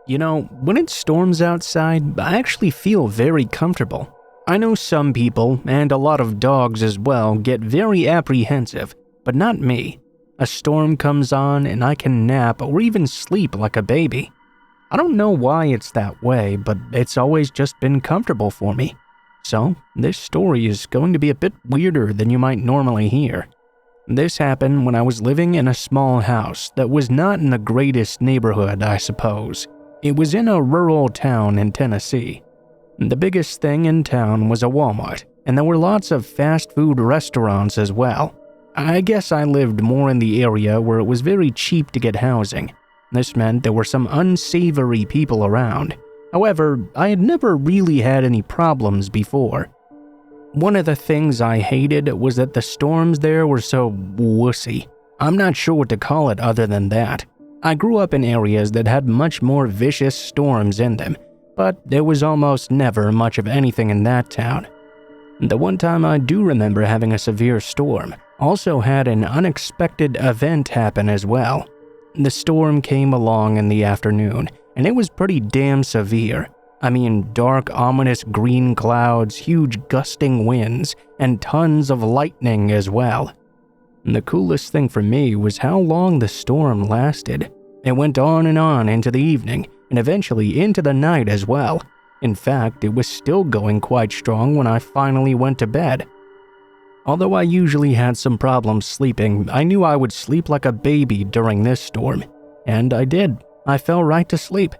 When it storms outside, I actually feel very comfortable. I know some people, and a lot of dogs as well, get very apprehensive, but not me. A storm comes on and I can nap or even sleep like a baby. I don't know why it's that way, but it's always just been comfortable for me. So, this story is going to be a bit weirder than you might normally hear. This happened when I was living in a small house that was not in the greatest neighborhood, I suppose. It was in a rural town in Tennessee. The biggest thing in town was a Walmart, and there were lots of fast food restaurants as well. I guess I lived more in the area where it was very cheap to get housing. This meant there were some unsavory people around. However, I had never really had any problems before. One of the things I hated was that the storms there were so wussy. I'm not sure what to call it other than that. I grew up in areas that had much more vicious storms in them, but there was almost never much of anything in that town. The one time I do remember having a severe storm also had an unexpected event happen as well. The storm came along in the afternoon, and it was pretty damn severe. I mean, dark, ominous green clouds, huge gusting winds, and tons of lightning as well. The coolest thing for me was how long the storm lasted. It went on and on into the evening, and eventually into the night as well. In fact, it was still going quite strong when I finally went to bed. Although I usually had some problems sleeping, I knew I would sleep like a baby during this storm. And I did. I fell right to sleep.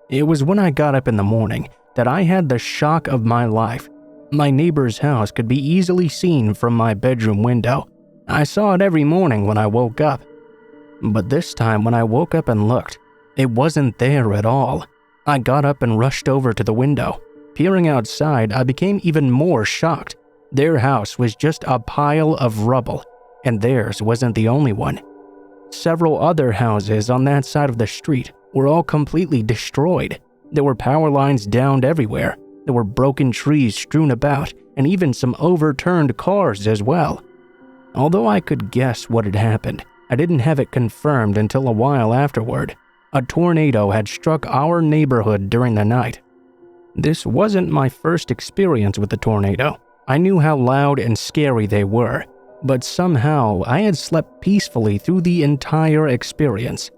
It was when I got up in the morning that I had the shock of my life. My neighbor's house could be easily seen from my bedroom window. I saw it every morning when I woke up. But this time when I woke up and looked, it wasn't there at all. I got up and rushed over to the window. Peering outside, I became even more shocked. Their house was just a pile of rubble, and theirs wasn't the only one. Several other houses on that side of the street were all completely destroyed. There were power lines downed everywhere. There were broken trees strewn about, and even some overturned cars as well. Although I could guess what had happened, I didn't have it confirmed until a while afterward. A tornado had struck our neighborhood during the night. This wasn't my first experience with a tornado. I knew how loud and scary they were, but somehow I had slept peacefully through the entire experience.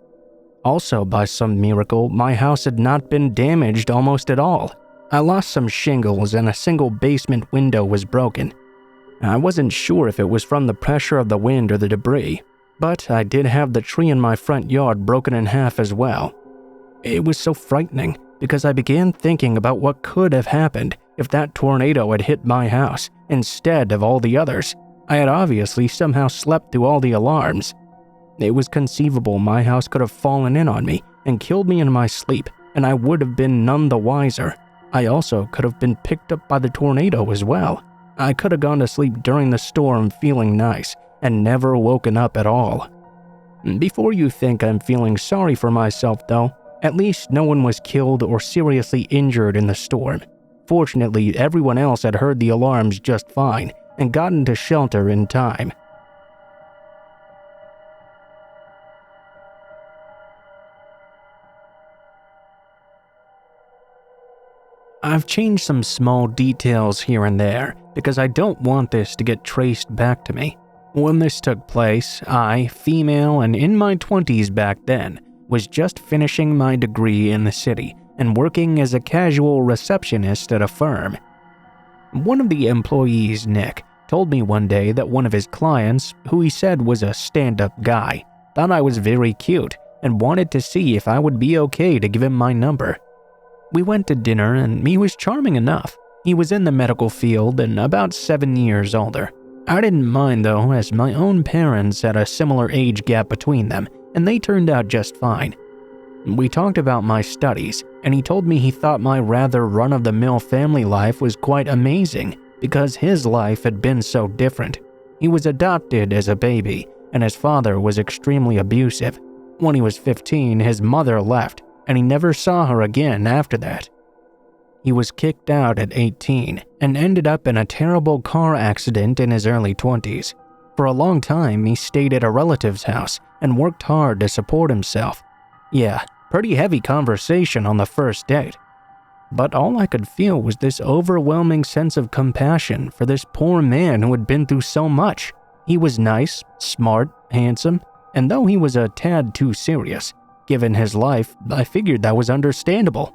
Also, by some miracle, my house had not been damaged almost at all. I lost some shingles and a single basement window was broken. I wasn't sure if it was from the pressure of the wind or the debris, but I did have the tree in my front yard broken in half as well. It was so frightening because I began thinking about what could have happened if that tornado had hit my house instead of all the others. I had obviously somehow slept through all the alarms. It was conceivable my house could have fallen in on me and killed me in my sleep, and I would have been none the wiser. I also could have been picked up by the tornado as well. I could have gone to sleep during the storm feeling nice and never woken up at all. Before you think I'm feeling sorry for myself though, at least no one was killed or seriously injured in the storm. Fortunately, everyone else had heard the alarms just fine and gotten to shelter in time. I've changed some small details here and there because I don't want this to get traced back to me. When this took place, I, female and in my 20s back then, was just finishing my degree in the city and working as a casual receptionist at a firm. One of the employees, Nick, told me one day that one of his clients, who he said was a stand-up guy, thought I was very cute and wanted to see if I would be okay to give him my number. We went to dinner and he was charming enough. He was in the medical field and about 7 years older. I didn't mind though, as my own parents had a similar age gap between them, and they turned out just fine. We talked about my studies, and he told me he thought my rather run-of-the-mill family life was quite amazing because his life had been so different. He was adopted as a baby, and his father was extremely abusive. When he was 15, his mother left, and he never saw her again after that. He was kicked out at 18 and ended up in a terrible car accident in his early 20s. For a long time, he stayed at a relative's house and worked hard to support himself. Yeah, Pretty heavy conversation on the first date. But all I could feel was this overwhelming sense of compassion for this poor man who had been through so much. He was nice, smart, handsome, and though he was a tad too serious, given his life, I figured that was understandable.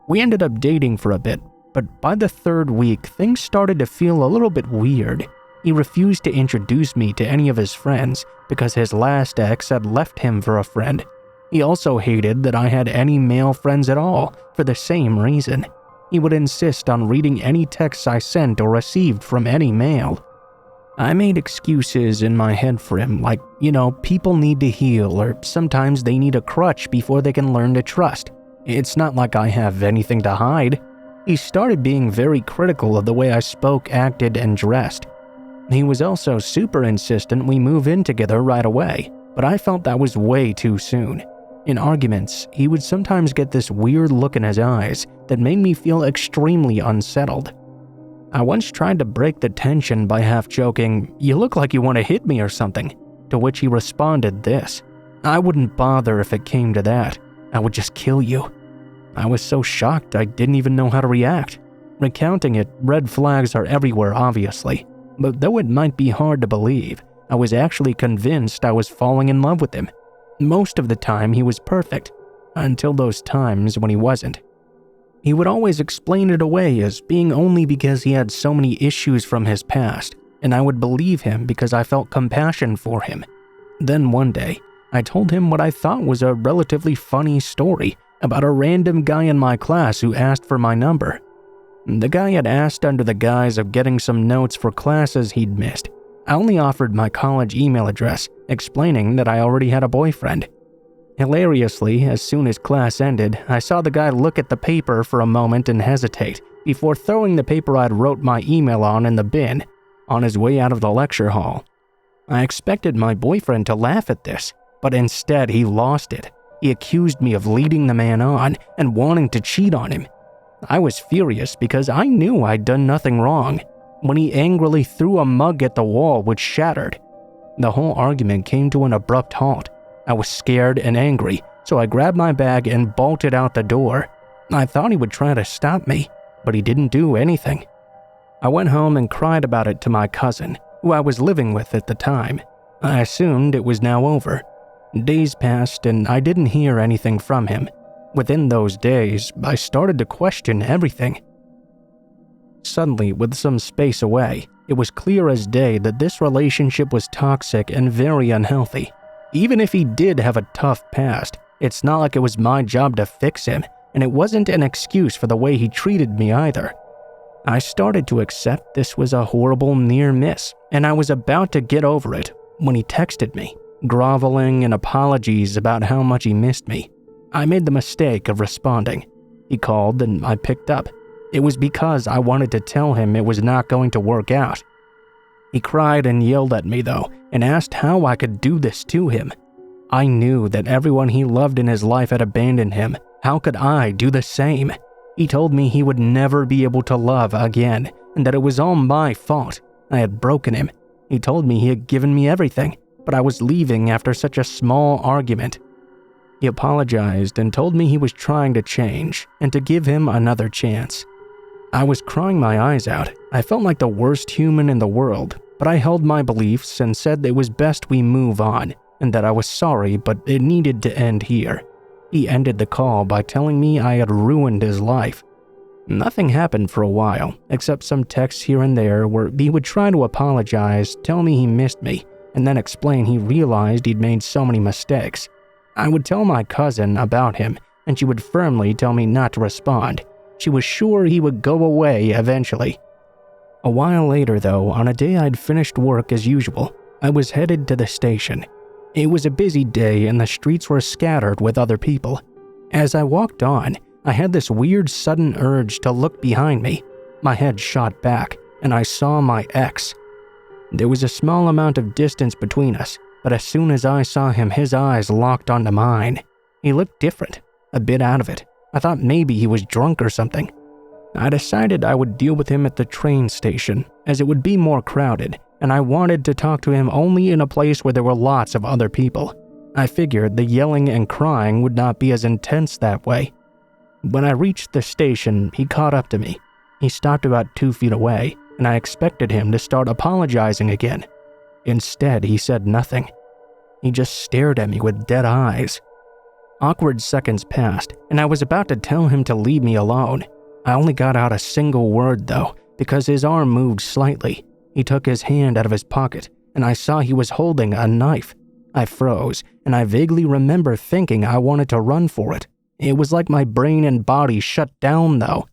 We ended up dating for a bit, but by the third week, things started to feel a little bit weird. He refused to introduce me to any of his friends because his last ex had left him for a friend. He also hated that I had any male friends at all for the same reason. He would insist on reading any texts I sent or received from any male. I made excuses in my head for him, like, people need to heal, or sometimes they need a crutch before they can learn to trust. It's not like I have anything to hide. He started being very critical of the way I spoke, acted, and dressed. He was also super insistent we move in together right away, but I felt that was way too soon. In arguments, he would sometimes get this weird look in his eyes that made me feel extremely unsettled. I once tried to break the tension by half joking, "You look like you want to hit me or something," to which he responded this, "I wouldn't bother if it came to that. I would just kill you." I was so shocked I didn't even know how to react. Recounting it, red flags are everywhere obviously, but though it might be hard to believe, I was actually convinced I was falling in love with him. Most of the time he was perfect, until those times when he wasn't. He would always explain it away as being only because he had so many issues from his past, and I would believe him because I felt compassion for him. Then one day, I told him what I thought was a relatively funny story about a random guy in my class who asked for my number. The guy had asked under the guise of getting some notes for classes he'd missed. I only offered my college email address, explaining that I already had a boyfriend. Hilariously, as soon as class ended, I saw the guy look at the paper for a moment and hesitate before throwing the paper I'd wrote my email on in the bin on his way out of the lecture hall. I expected my boyfriend to laugh at this, but instead he lost it. He accused me of leading the man on and wanting to cheat on him. I was furious because I knew I'd done nothing wrong, when he angrily threw a mug at the wall which shattered. The whole argument came to an abrupt halt. I was scared and angry, so I grabbed my bag and bolted out the door. I thought he would try to stop me, but he didn't do anything. I went home and cried about it to my cousin, who I was living with at the time. I assumed it was now over. Days passed and I didn't hear anything from him. Within those days, I started to question everything. Suddenly, with some space away, it was clear as day that this relationship was toxic and very unhealthy. Even if he did have a tough past, it's not like it was my job to fix him, and it wasn't an excuse for the way he treated me either. I started to accept this was a horrible near miss, and I was about to get over it when he texted me, groveling in apologies about how much he missed me. I made the mistake of responding. He called and I picked up. It was because I wanted to tell him it was not going to work out. He cried and yelled at me though, and asked how I could do this to him. I knew that everyone he loved in his life had abandoned him. How could I do the same? He told me he would never be able to love again, and that it was all my fault. I had broken him. He told me he had given me everything, but I was leaving after such a small argument. He apologized and told me he was trying to change and to give him another chance. I was crying my eyes out. I felt like the worst human in the world, but I held my beliefs and said it was best we move on, and that I was sorry, but it needed to end here. He ended the call by telling me I had ruined his life. Nothing happened for a while, except some texts here and there where he would try to apologize, tell me he missed me, and then explain he realized he'd made so many mistakes. I would tell my cousin about him, and she would firmly tell me not to respond. She was sure he would go away eventually. A while later though, on a day I'd finished work as usual, I was headed to the station. It was a busy day and the streets were scattered with other people. As I walked on, I had this weird sudden urge to look behind me. My head shot back, and I saw my ex. There was a small amount of distance between us, but as soon as I saw him, his eyes locked onto mine. He looked different, a bit out of it. I thought maybe he was drunk or something. I decided I would deal with him at the train station, as it would be more crowded, and I wanted to talk to him only in a place where there were lots of other people. I figured the yelling and crying would not be as intense that way. When I reached the station, he caught up to me. He stopped about 2 feet away, and I expected him to start apologizing again. Instead, he said nothing. He just stared at me with dead eyes. Awkward seconds passed, and I was about to tell him to leave me alone. I only got out a single word, though, because his arm moved slightly. He took his hand out of his pocket, and I saw he was holding a knife. I froze, and I vaguely remember thinking I wanted to run for it. It was like my brain and body shut down, though.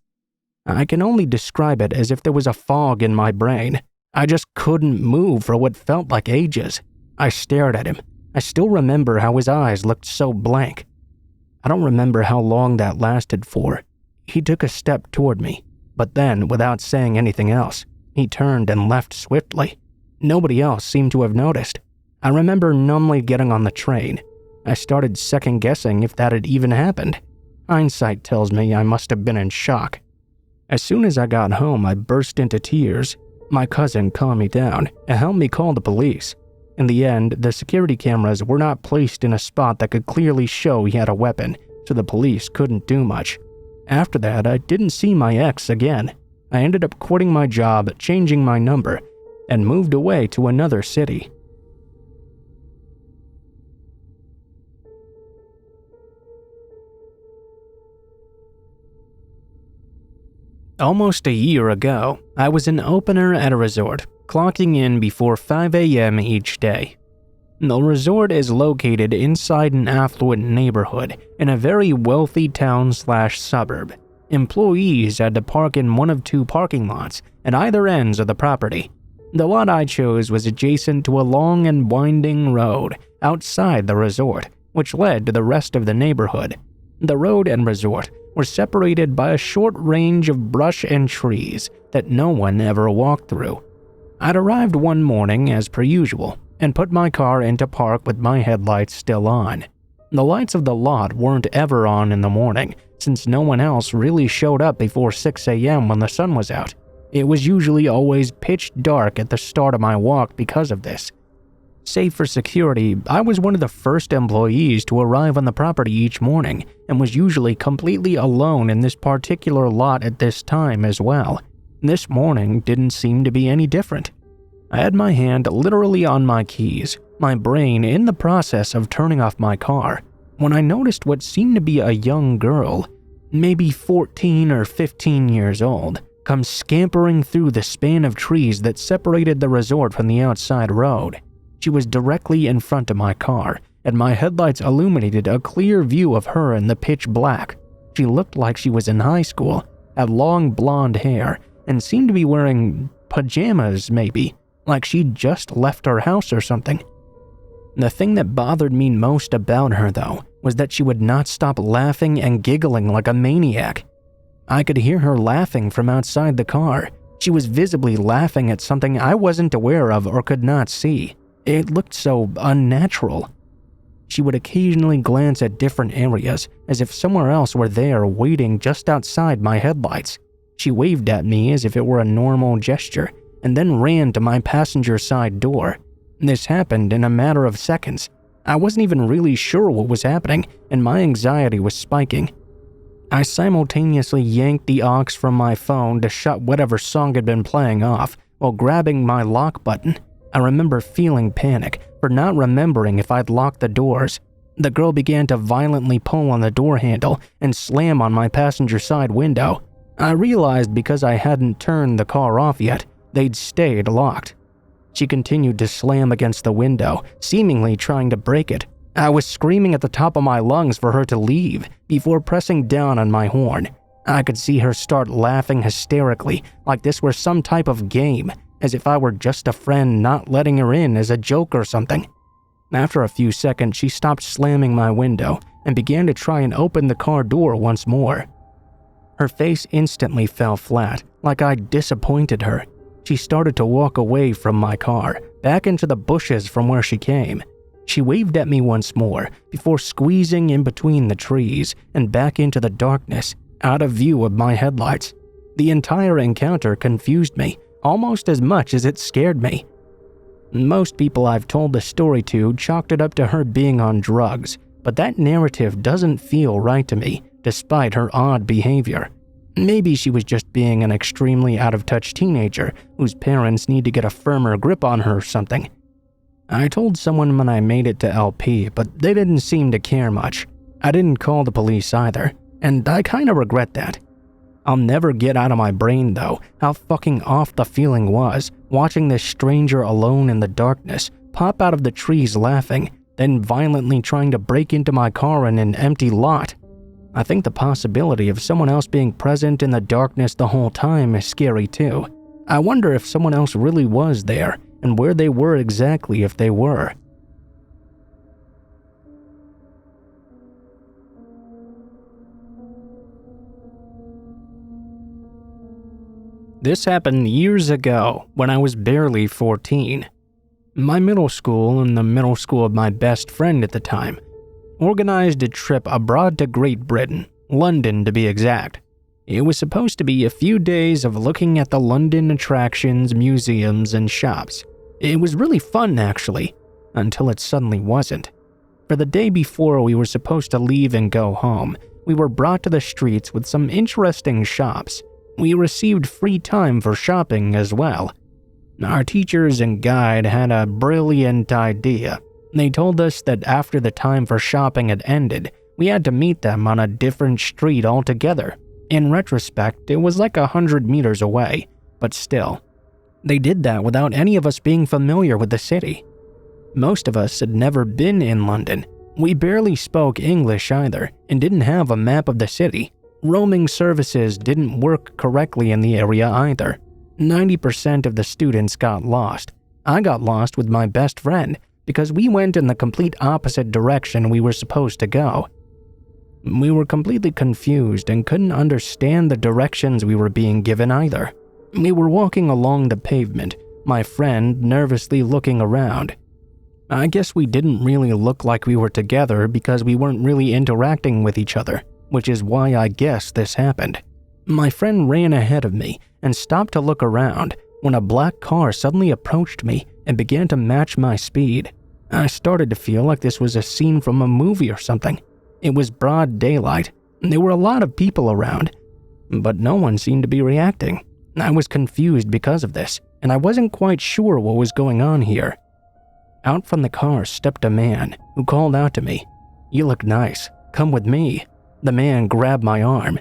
I can only describe it as if there was a fog in my brain. I just couldn't move for what felt like ages. I stared at him. I still remember how his eyes looked so blank. I don't remember how long that lasted for. He took a step toward me, but then, without saying anything else, he turned and left swiftly. Nobody else seemed to have noticed. I remember numbly getting on the train. I started second-guessing if that had even happened. Hindsight tells me I must have been in shock. As soon as I got home, I burst into tears. My cousin calmed me down and helped me call the police. In the end, the security cameras were not placed in a spot that could clearly show he had a weapon, so the police couldn't do much. After that, I didn't see my ex again. I ended up quitting my job, changing my number, and moved away to another city. Almost a year ago, I was an opener at a resort, clocking in before 5 a.m. each day. The resort is located inside an affluent neighborhood in a very wealthy town/suburb. Employees had to park in one of 2 parking lots at either ends of the property. The lot I chose was adjacent to a long and winding road outside the resort, which led to the rest of the neighborhood. The road and resort were separated by a short range of brush and trees that no one ever walked through. I'd arrived one morning as per usual and put my car into park with my headlights still on. The lights of the lot weren't ever on in the morning, since no one else really showed up before 6 a.m. when the sun was out. It was usually always pitch dark at the start of my walk because of this. Save for security, I was one of the first employees to arrive on the property each morning and was usually completely alone in this particular lot at this time as well. This morning didn't seem to be any different. I had my hand literally on my keys, my brain in the process of turning off my car, when I noticed what seemed to be a young girl, maybe 14 or 15 years old, come scampering through the span of trees that separated the resort from the outside road. She was directly in front of my car, and my headlights illuminated a clear view of her in the pitch black. She looked like she was in high school, had long blonde hair, and seemed to be wearing pajamas maybe, like she'd just left her house or something. The thing that bothered me most about her, though, was that she would not stop laughing and giggling like a maniac. I could hear her laughing from outside the car. She was visibly laughing at something I wasn't aware of or could not see. It looked so unnatural. She would occasionally glance at different areas, as if somewhere else were there waiting just outside my headlights. She waved at me as if it were a normal gesture, and then ran to my passenger side door. This happened in a matter of seconds. I wasn't even really sure what was happening, and my anxiety was spiking. I simultaneously yanked the aux from my phone to shut whatever song had been playing off, while grabbing my lock button. I remember feeling panic for not remembering if I'd locked the doors. The girl began to violently pull on the door handle and slam on my passenger side window. I realized because I hadn't turned the car off yet, they'd stayed locked. She continued to slam against the window, seemingly trying to break it. I was screaming at the top of my lungs for her to leave before pressing down on my horn. I could see her start laughing hysterically, like this were some type of game, as if I were just a friend not letting her in as a joke or something. After a few seconds, she stopped slamming my window and began to try and open the car door once more. Her face instantly fell flat, like I'd disappointed her. She started to walk away from my car, back into the bushes from where she came. She waved at me once more, before squeezing in between the trees and back into the darkness, out of view of my headlights. The entire encounter confused me, almost as much as it scared me. Most people I've told the story to chalked it up to her being on drugs, but that narrative doesn't feel right to me, despite her odd behavior. Maybe she was just being an extremely out-of-touch teenager whose parents need to get a firmer grip on her or something. I told someone when I made it to LP, but they didn't seem to care much. I didn't call the police either, and I kinda regret that. I'll never get out of my brain, though, how fucking off the feeling was, watching this stranger alone in the darkness pop out of the trees laughing, then violently trying to break into my car in an empty lot. I think the possibility of someone else being present in the darkness the whole time is scary too. I wonder if someone else really was there, and where they were exactly if they were. This happened years ago when I was barely 14. My middle school and the middle school of my best friend at the time organized a trip abroad to Great Britain, London to be exact. It was supposed to be a few days of looking at the London attractions, museums, and shops. It was really fun actually, until it suddenly wasn't. For the day before we were supposed to leave and go home, we were brought to the streets with some interesting shops. We received free time for shopping as well. Our teachers and guide had a brilliant idea. They told us that after the time for shopping had ended, we had to meet them on a different street altogether. In retrospect, it was like 100 meters away, but still. They did that without any of us being familiar with the city. Most of us had never been in London. We barely spoke English either, and didn't have a map of the city. Roaming services didn't work correctly in the area either. 90% of the students got lost. I got lost with my best friend because we went in the complete opposite direction we were supposed to go. We were completely confused and couldn't understand the directions we were being given either. We were walking along the pavement, my friend nervously looking around. I guess we didn't really look like we were together because we weren't really interacting with each other, which is why I guess this happened. My friend ran ahead of me and stopped to look around when a black car suddenly approached me and began to match my speed. I started to feel like this was a scene from a movie or something. It was broad daylight, and there were a lot of people around, but no one seemed to be reacting. I was confused because of this, and I wasn't quite sure what was going on here. Out from the car stepped a man who called out to me, "You look nice, come with me." The man grabbed my arm.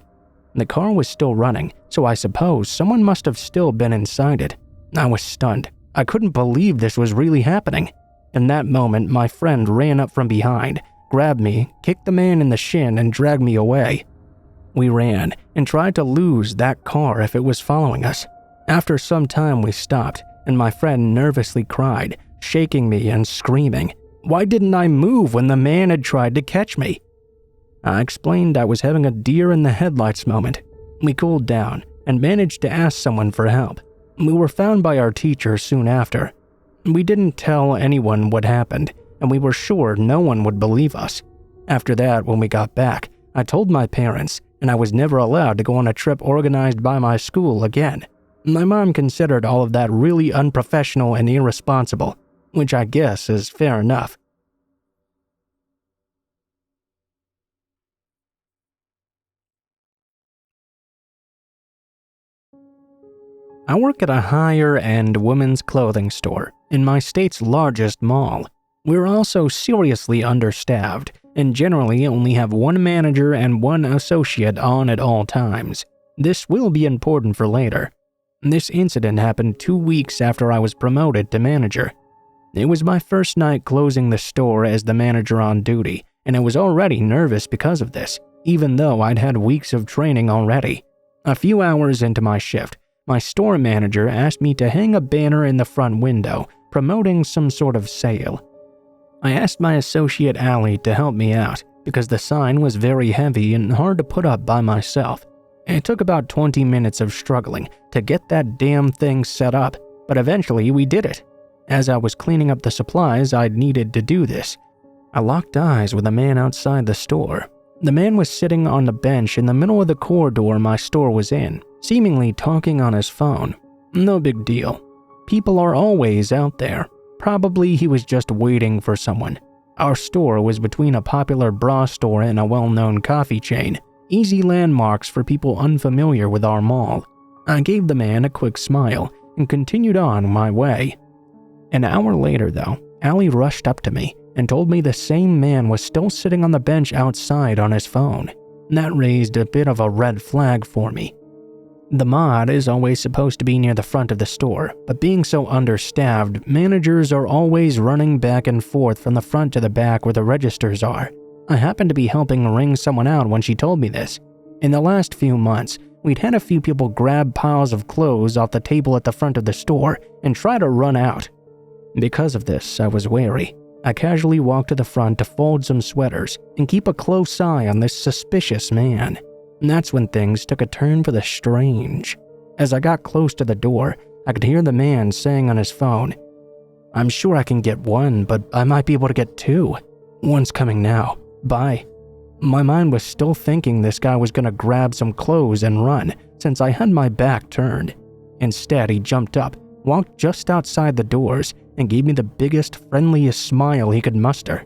The car was still running, so I suppose someone must have still been inside it. I was stunned. I couldn't believe this was really happening. In that moment, my friend ran up from behind, grabbed me, kicked the man in the shin, and dragged me away. We ran and tried to lose that car if it was following us. After some time, we stopped, and my friend nervously cried, shaking me and screaming, "Why didn't I move when the man had tried to catch me?" I explained I was having a deer in the headlights moment. We cooled down and managed to ask someone for help. We were found by our teacher soon after. We didn't tell anyone what happened, and we were sure no one would believe us. After that, when we got back, I told my parents, and I was never allowed to go on a trip organized by my school again. My mom considered all of that really unprofessional and irresponsible, which I guess is fair enough. I work at a higher-end women's clothing store in my state's largest mall. We're also seriously understaffed and generally only have one manager and one associate on at all times. This will be important for later. This incident happened 2 weeks after I was promoted to manager. It was my first night closing the store as the manager on duty, and I was already nervous because of this, even though I'd had weeks of training already. A few hours into my shift, my store manager asked me to hang a banner in the front window promoting some sort of sale. I asked my associate Allie to help me out because the sign was very heavy and hard to put up by myself. It took about 20 minutes of struggling to get that damn thing set up, but eventually we did it. As I was cleaning up the supplies I'd needed to do this, I locked eyes with a man outside the store. The man was sitting on the bench in the middle of the corridor my store was in, seemingly talking on his phone. No big deal. People are always out there. Probably he was just waiting for someone. Our store was between a popular bra store and a well-known coffee chain, easy landmarks for people unfamiliar with our mall. I gave the man a quick smile and continued on my way. An hour later, though, Allie rushed up to me and told me the same man was still sitting on the bench outside on his phone. That raised a bit of a red flag for me. The mod is always supposed to be near the front of the store, but being so understaffed, managers are always running back and forth from the front to the back where the registers are. I happened to be helping ring someone out when she told me this. In the last few months, we'd had a few people grab piles of clothes off the table at the front of the store and try to run out. Because of this, I was wary. I casually walked to the front to fold some sweaters and keep a close eye on this suspicious man. And that's when things took a turn for the strange. As I got close to the door, I could hear the man saying on his phone, "I'm sure I can get one, but I might be able to get two. One's coming now. Bye." My mind was still thinking this guy was gonna grab some clothes and run, since I had my back turned. Instead, he jumped up, walked just outside the doors, and gave me the biggest, friendliest smile he could muster.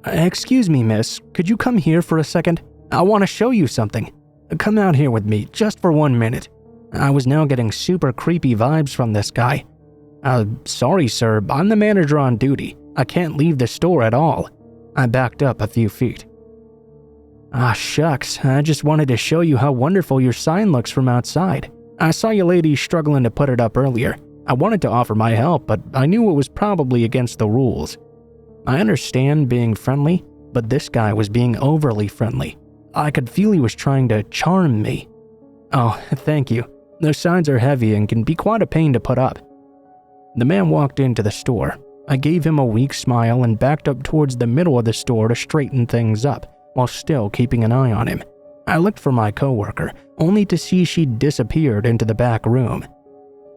"Excuse me, miss, could you come here for a second? I want to show you something. Come out here with me, just for 1 minute." I was now getting super creepy vibes from this guy. "Sorry, sir, I'm the manager on duty. I can't leave the store at all." I backed up a few feet. Shucks, I just wanted to show you how wonderful your sign looks from outside. I saw you ladies struggling to put it up earlier. I wanted to offer my help, but I knew it was probably against the rules. I understand being friendly, but this guy was being overly friendly. I could feel he was trying to charm me. "Oh, thank you. Those signs are heavy and can be quite a pain to put up." The man walked into the store. I gave him a weak smile and backed up towards the middle of the store to straighten things up, while still keeping an eye on him. I looked for my coworker, only to see she'd disappeared into the back room.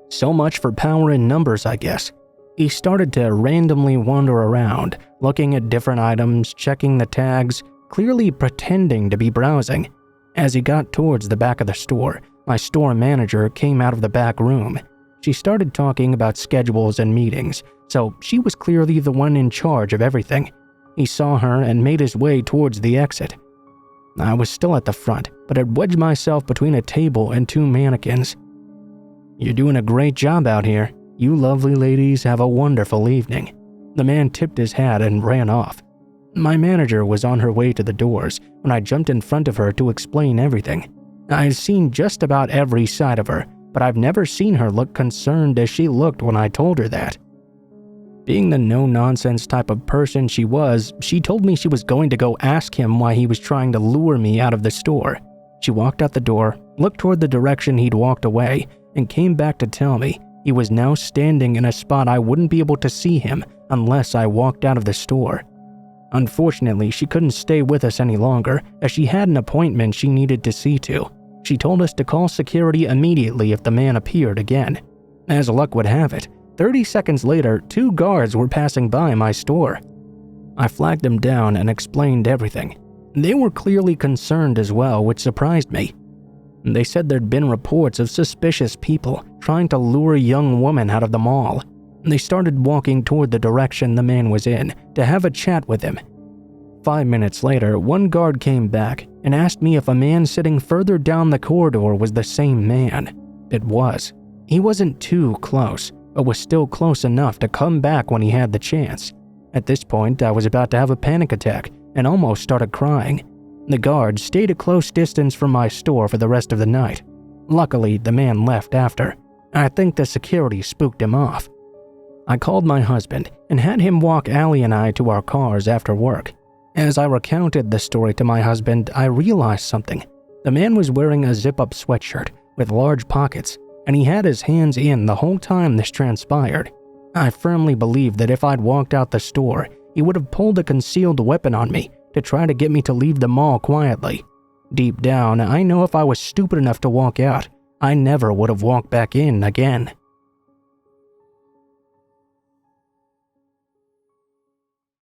So much for power in numbers, I guess. He started to randomly wander around, looking at different items, checking the tags, clearly pretending to be browsing. As he got towards the back of the store, my store manager came out of the back room. She started talking about schedules and meetings, so she was clearly the one in charge of everything. He saw her and made his way towards the exit. I was still at the front, but had wedged myself between a table and two mannequins. "You're doing a great job out here. You lovely ladies have a wonderful evening." The man tipped his hat and ran off. My manager was on her way to the doors when I jumped in front of her to explain everything. I had seen just about every side of her, but I've never seen her look concerned as she looked when I told her that. Being the no-nonsense type of person she was, she told me she was going to go ask him why he was trying to lure me out of the store. She walked out the door, looked toward the direction he'd walked away, and came back to tell me he was now standing in a spot I wouldn't be able to see him unless I walked out of the store. Unfortunately, she couldn't stay with us any longer as she had an appointment she needed to see to. She told us to call security immediately if the man appeared again. As luck would have it, 30 seconds later, 2 guards were passing by my store. I flagged them down and explained everything. They were clearly concerned as well, which surprised me. They said there'd been reports of suspicious people trying to lure a young woman out of the mall. They started walking toward the direction the man was in to have a chat with him. 5 minutes later, one guard came back and asked me if a man sitting further down the corridor was the same man. It was. He wasn't too close, but was still close enough to come back when he had the chance. At this point, I was about to have a panic attack and almost started crying. The guard stayed a close distance from my store for the rest of the night. Luckily, the man left after. I think the security spooked him off. I called my husband and had him walk Allie and I to our cars after work. As I recounted the story to my husband, I realized something. The man was wearing a zip-up sweatshirt with large pockets, and he had his hands in the whole time this transpired. I firmly believe that if I'd walked out the store, he would have pulled a concealed weapon on me to try to get me to leave the mall quietly. Deep down, I know if I was stupid enough to walk out, I never would have walked back in again.